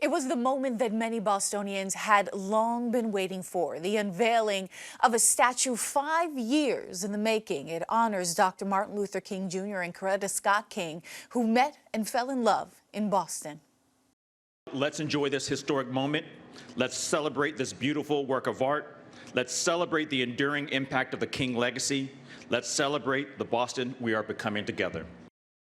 It was the moment that many Bostonians had long been waiting for, the unveiling of a statue 5 years in the making. It honors Dr. Martin Luther King Jr. and Coretta Scott King, who met and fell in love in Boston. Let's enjoy this historic moment. Let's celebrate this beautiful work of art. Let's celebrate the enduring impact of the King legacy. Let's celebrate the Boston we are becoming together.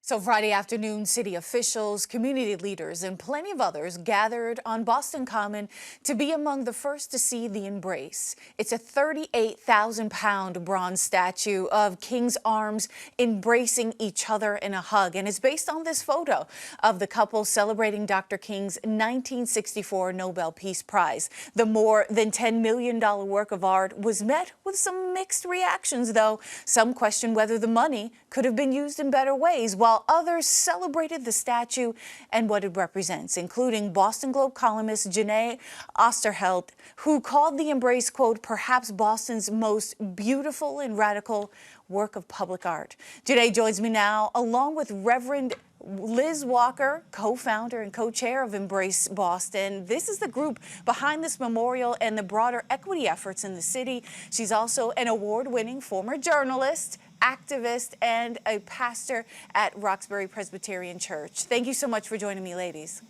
So Friday afternoon, city officials, community leaders, and plenty of others gathered on Boston Common to be among the first to see the embrace. It's a 38,000-pound bronze statue of King's arms embracing each other in a hug, and it's based on this photo of the couple celebrating Dr. King's 1964 Nobel Peace Prize. The more than $10 million work of art was met with some mixed reactions, though. Some questioned whether the money could have been used in better ways, while others celebrated the statue and what it represents, including Boston Globe columnist Jeneé Osterheldt, who called the embrace, quote, perhaps Boston's most beautiful and radical work of public art. Jeneé joins me now, along with Reverend Liz Walker, co-founder and co-chair of Embrace Boston. This is the group behind this memorial and the broader equity efforts in the city. She's also an award-winning former journalist, activist, and a pastor at Roxbury Presbyterian Church. Thank you so much for joining me, ladies.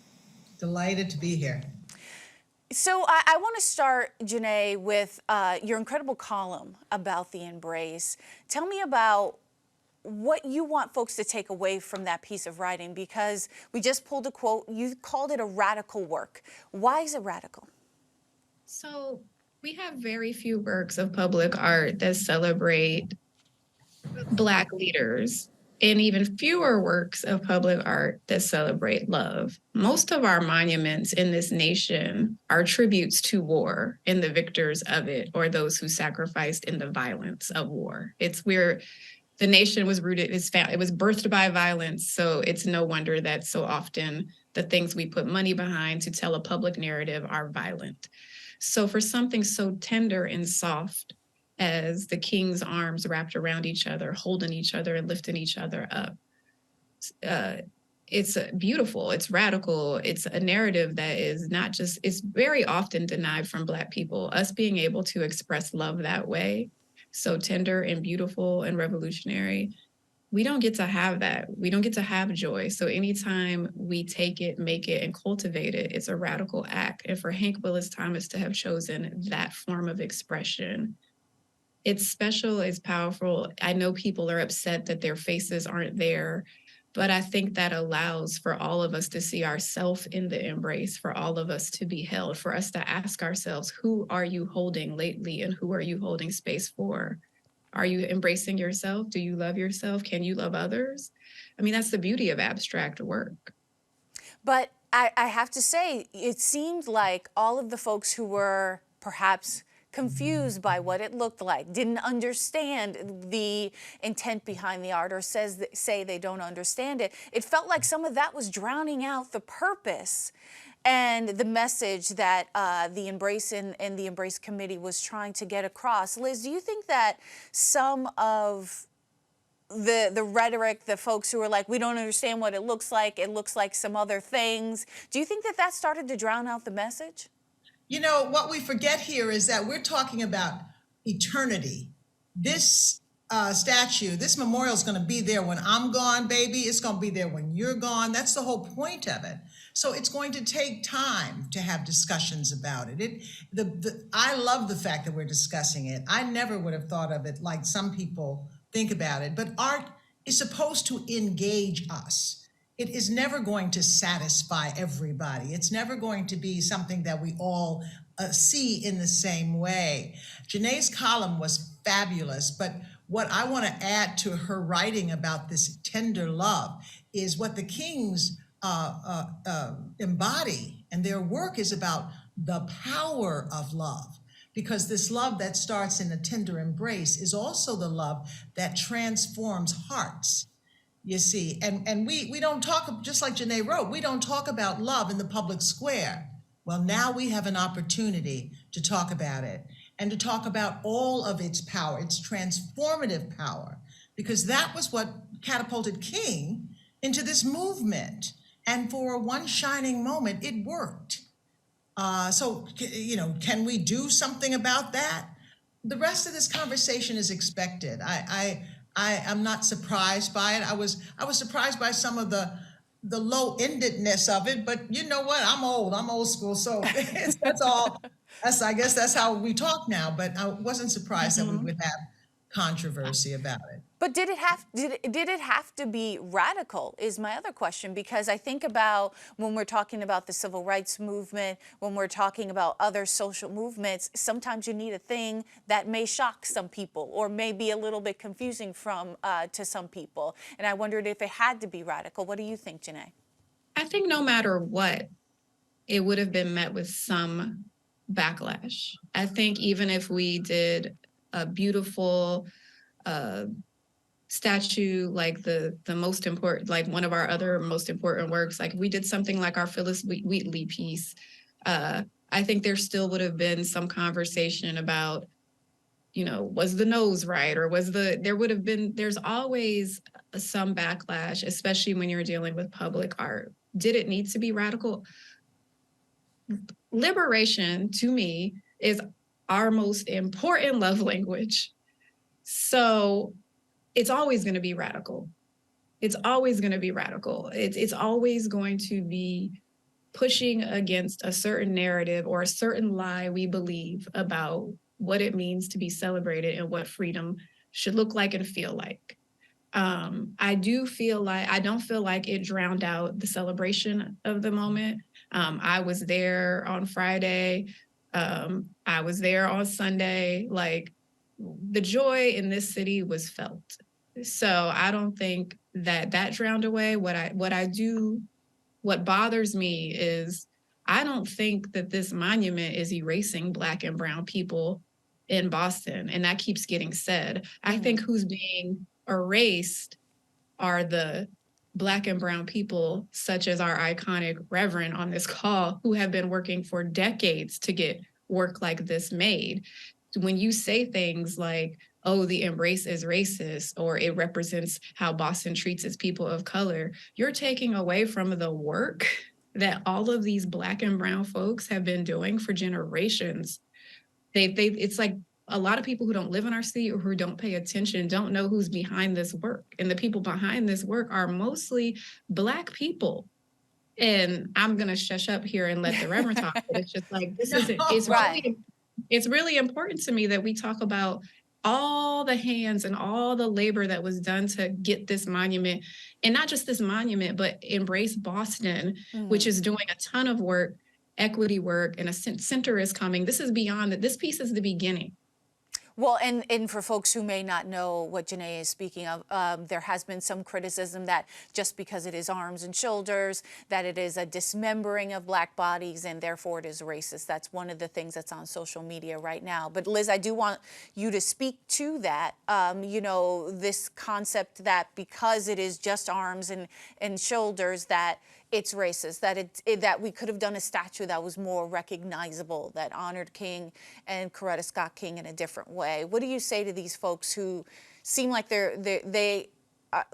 Delighted to be here. So I want to start, Jeneé, with your incredible column about the embrace. Tell me about what you want folks to take away from that piece of writing, because we just pulled a quote. You called it a radical work. Why is it radical? So we have very few works of public art that celebrate Black leaders, and even fewer works of public art that celebrate love. Most of our monuments in this nation are tributes to war and the victors of it, or those who sacrificed in the violence of war. It's where the nation was rooted, it was birthed by violence, so it's no wonder that so often the things we put money behind to tell a public narrative are violent. So for something so tender and soft as the King's arms wrapped around each other, holding each other and lifting each other up, it's beautiful, it's radical, it's a narrative that is not just, it's very often denied from Black people. Us being able to express love that way, so tender and beautiful and revolutionary, we don't get to have that. We don't get to have joy. So anytime we take it, make it, and cultivate it, it's a radical act. And for Hank Willis Thomas to have chosen that form of expression, it's special, it's powerful. I know people are upset that their faces aren't there, but I think that allows for all of us to see ourselves in the embrace, for all of us to be held, for us to ask ourselves, who are you holding lately and who are you holding space for? Are you embracing yourself? Do you love yourself? Can you love others? I mean, that's the beauty of abstract work. But I have to say, it seemed like all of the folks who were perhaps confused by what it looked like, didn't understand the intent behind the art, or say they don't understand it. It felt like some of that was drowning out the purpose and the message that the Embrace and the Embrace Committee was trying to get across. Liz, do you think that some of the rhetoric, the folks who are like, we don't understand what it looks like some other things, do you think that that started to drown out the message? You know, what we forget here is that we're talking about eternity. This statue, this memorial is going to be there when I'm gone, baby. It's going to be there when you're gone. That's the whole point of it. So it's going to take time to have discussions about it. I love the fact that we're discussing it. I never would have thought of it like some people think about it, but art is supposed to engage us. It is never going to satisfy everybody. It's never going to be something that we all see in the same way. Jeneé's column was fabulous, but what I want to add to her writing about this tender love is what the Kings embody, and their work is about the power of love, because this love that starts in a tender embrace is also the love that transforms hearts. You see, and we don't talk, just like Jeneé wrote, we don't talk about love in the public square. Well, now we have an opportunity to talk about it and to talk about all of its power, its transformative power, because that was what catapulted King into this movement. And for one shining moment, it worked. So, can we do something about that? The rest of this conversation is expected. I am not surprised by it. I was surprised by some of the low-endedness of it, but you know what? I'm old school, so that's all. I guess that's how we talk now. But I wasn't surprised that we would have controversy about it. But did it have to be radical is my other question, because I think about when we're talking about the civil rights movement, when we're talking about other social movements, sometimes you need a thing that may shock some people or may be a little bit confusing to some people. And I wondered if it had to be radical. What do you think, Jeneé? I think no matter what, it would have been met with some backlash. I think even if we did a beautiful statue, like the most important, like one of our other most important works, like we did something like our Phyllis Wheatley piece, I think there still would have been some conversation about, was the nose right? Or there's always some backlash, especially when you're dealing with public art. Did it need to be radical? Liberation, to me, is our most important love language. So it's always going to be radical. It's always going to be radical. It's always going to be pushing against a certain narrative or a certain lie we believe about what it means to be celebrated and what freedom should look like and feel like. I don't feel like it drowned out the celebration of the moment. I was there on Friday. I was there on Sunday. Like, the joy in this city was felt. So I don't think that drowned away. What bothers me is I don't think that this monument is erasing Black and brown people in Boston. And that keeps getting said. I think who's being erased are the Black and brown people, such as our iconic Reverend on this call, who have been working for decades to get work like this made. When you say things like, oh, the embrace is racist, or it represents how Boston treats its people of color, you're taking away from the work that all of these Black and brown folks have been doing for generations. It's like a lot of people who don't live in our city or who don't pay attention don't know who's behind this work. And the people behind this work are mostly Black people. And I'm going to shush up here and let the Reverend talk. But it's just like, it's really important to me that we talk about all the hands and all the labor that was done to get this monument, and not just this monument, but Embrace Boston, which is doing a ton of work, equity work, and a center is coming. This is beyond that. This piece is the beginning. Well, and for folks who may not know what Jeneé is speaking of, there has been some criticism that just because it is arms and shoulders, that it is a dismembering of Black bodies, and therefore it is racist. That's one of the things that's on social media right now. But Liz, I do want you to speak to that, this concept that because it is just arms and shoulders, that it's racist, that we could have done a statue that was more recognizable, that honored King and Coretta Scott King in a different way. What do you say to these folks who seem like they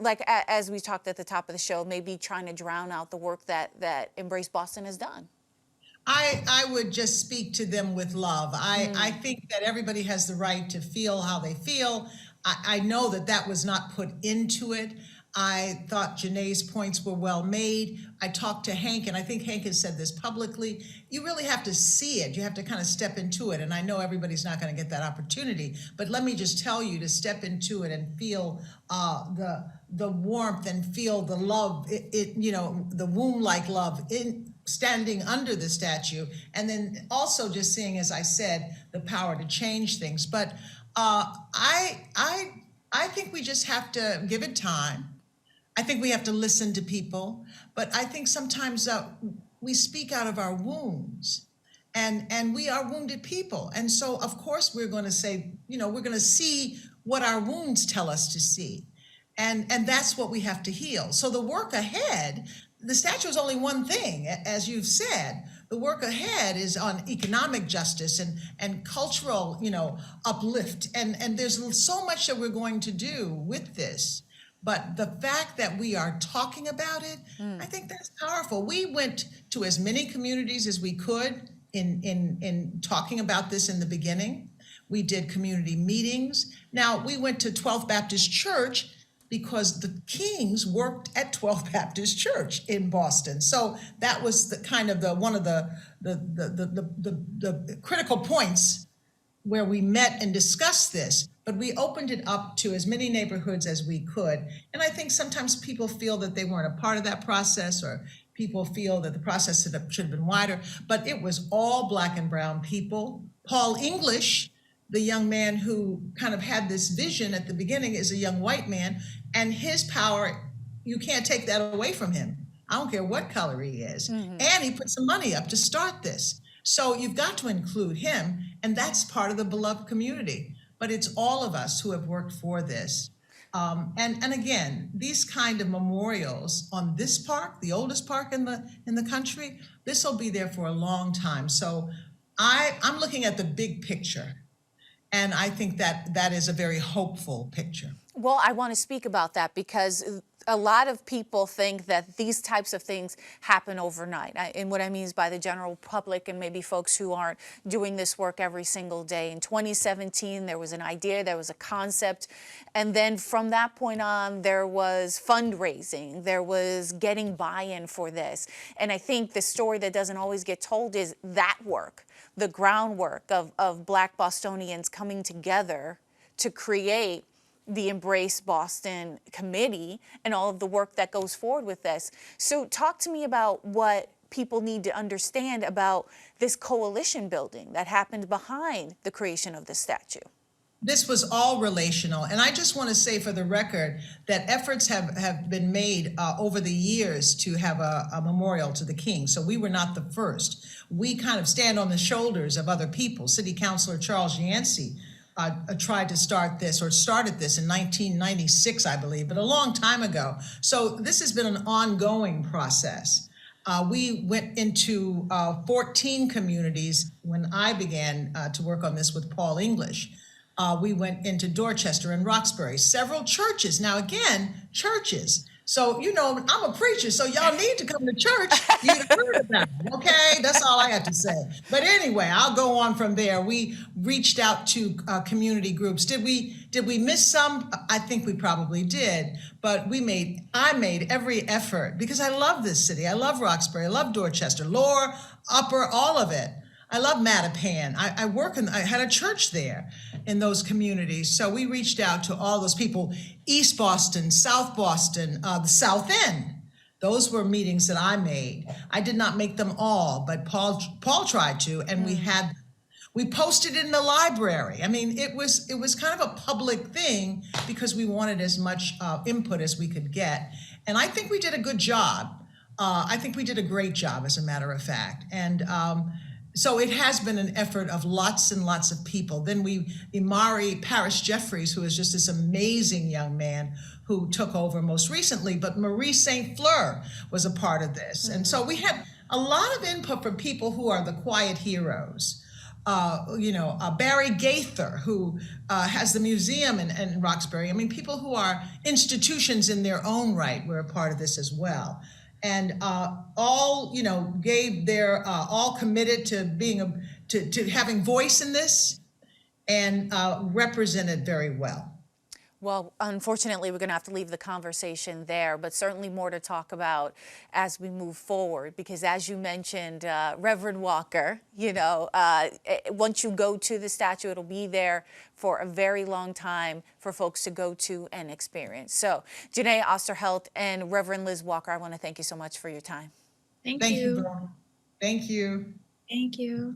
like, as we talked at the top of the show, maybe trying to drown out the work that Embrace Boston has done? I would just speak to them with love. I think that everybody has the right to feel how they feel. I know that was not put into it. I thought Jeneé's points were well made. I talked to Hank, and I think Hank has said this publicly. You really have to see it. You have to kind of step into it. And I know everybody's not going to get that opportunity, but let me just tell you to step into it and feel the warmth and feel the love, the womb-like love in standing under the statue. And then also just seeing, as I said, the power to change things. But I think we just have to give it time. I think we have to listen to people, but I think sometimes we speak out of our wounds, and we are wounded people. And so, of course, we're going to say, we're going to see what our wounds tell us to see. And that's what we have to heal. So the work ahead, the statue is only one thing, as you've said. The work ahead is on economic justice and cultural, uplift. And there's so much that we're going to do with this. But the fact that we are talking about it, I think that's powerful. We went to as many communities as we could in talking about this in the beginning. We did community meetings. Now, we went to 12th Baptist Church because the Kings worked at 12th Baptist Church in Boston. So that was the kind of one of the critical points where we met and discussed this, but we opened it up to as many neighborhoods as we could. And I think sometimes people feel that they weren't a part of that process, or people feel that the process should have been wider, but it was all Black and brown people. Paul English, the young man who kind of had this vision at the beginning, is a young white man, and his power, you can't take that away from him. I don't care what color he is. And he put some money up to start this. So you've got to include him, and that's part of the beloved community. But it's all of us who have worked for this. And again, these kind of memorials on this park, the oldest park in the country, this will be there for a long time. So I'm looking at the big picture. And I think that is a very hopeful picture. Well, I want to speak about that because a lot of people think that these types of things happen overnight. And what I mean is by the general public and maybe folks who aren't doing this work every single day. In 2017, there was an idea, there was a concept. And then from that point on, there was fundraising, there was getting buy-in for this. And I think the story that doesn't always get told is that work, the groundwork of Black Bostonians coming together to create the Embrace Boston Committee and all of the work that goes forward with this. So talk to me about what people need to understand about this coalition building that happened behind the creation of the statue. This was all relational. And I just want to say for the record that efforts have been made over the years to have a memorial to the King. So we were not the first. We kind of stand on the shoulders of other people. City Councilor Charles Yancey tried to start this, or started this in 1996, I believe, but a long time ago. So this has been an ongoing process. We went into 14 communities when I began to work on this with Paul English. We went into Dorchester and Roxbury, several churches. Now, again, churches. So, you know, I'm a preacher, so y'all need to come to church. You've heard about it, okay? That's all I have to say. But anyway, I'll go on from there. We reached out to community groups. Did we miss some? I think we probably did. But I made every effort because I love this city. I love Roxbury. I love Dorchester, Lower, Upper, all of it. I love Mattapan. I had a church there in those communities. So we reached out to all those people, East Boston, South Boston, the South End. Those were meetings that I made. I did not make them all, but Paul tried to, and we posted it in the library. I mean, it was kind of a public thing because we wanted as much input as we could get. And I think we did a good job. I think we did a great job, as a matter of fact. And so it has been an effort of lots and lots of people. Then Imari Parrish Jeffries, who is just this amazing young man who took over most recently, but Marie St. Fleur was a part of this. And so we had a lot of input from people who are the quiet heroes. Barry Gaither, who has the museum in Roxbury. I mean, people who are institutions in their own right were a part of this as well. And all gave their all committed to being to having voice in this, and represented very well. Well, unfortunately, we're going to have to leave the conversation there, but certainly more to talk about as we move forward, because as you mentioned, Reverend Walker, once you go to the statue, it'll be there for a very long time for folks to go to and experience. So, Jeneé Osterheldt and Reverend Liz Walker, I want to thank you so much for your time. Thank you. Thank you. Thank you.